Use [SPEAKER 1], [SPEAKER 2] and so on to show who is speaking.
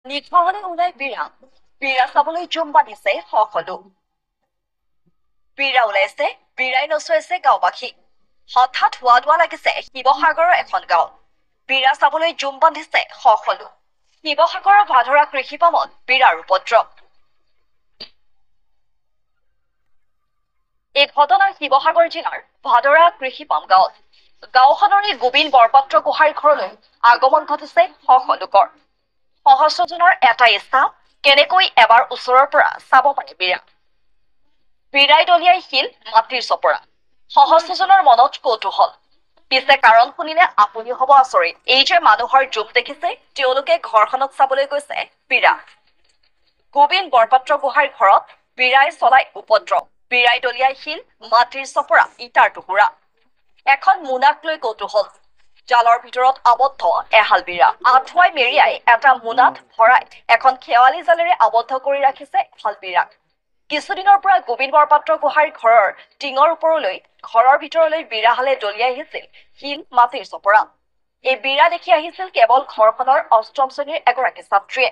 [SPEAKER 1] নিশাহলে ওলাই বিৰা বিৰা চাবলৈ জুম বান্ধিছে সকলো বিৰা ওলাইছে বিৰাই নচুৱাইছে গাঁওবাসী হঠাৎ হোৱা লাগিছে শিৱসাগৰৰ এখন গাঁৱত বিৰা চাবলৈ জুম বান্ধিছে সকলো শিৱসাগৰৰ ভাধৰা কৃষি পামত বিৰাৰ উপদ্ৰৱ এই ঘটনা শিৱসাগৰ জিলাৰ ভাধৰা কৃষি পাম গাঁৱত গাঁওখনৰে গোবিন বৰপাত্ৰ গোহাঁইৰ ঘৰলৈ আগমন ঘটিছে সকলোকৰ সহস্ৰজনৰ এটা ইচ্ছা কেনেকৈ এবাৰ ওচৰৰ পৰা চাব পাৰে বিৰাই দলিয়াই শিল মাটিৰ চপৰা সহস্ৰজনৰ মনত কৌতূহল পিছে কাৰণ শুনিলে আপুনি হ'ব আচৰিত এই যে মানুহৰ জুম দেখিছে তেওঁলোকে ঘৰখনত চাবলৈ গৈছে বিৰা গোবিন বৰপাত্ৰ গোহাঁইৰ ঘৰত বিৰাই চলাই উপদ্ৰৱ বিৰাই দলিয়াই শিল মাটিৰ চপৰা ইটাৰ টুকুৰা এখন মোনাক লৈ কৌতূহল জালৰ ভিতৰত আবদ্ধ এহাল বিৰা আঁঠুৱাই মেৰিয়াই এটা মোনাত ভৰাই এখন খেৱালি জালেৰে আবদ্ধ কৰি ৰাখিছে এহাল বিৰাক কিছুদিনৰ পৰা গোবিন বৰপাত্ৰ গোহাঁইৰ ঘৰৰ টিঙৰ ওপৰলৈ ঘৰৰ ভিতৰলৈ বিৰাহালে দলিয়াই আহিছিল শিল মাটিৰ চপৰা এই বিৰা দেখি আহিছিল কেৱল ঘৰখনৰ অষ্টম শ্ৰেণীৰ এগৰাকী ছাত্ৰীয়ে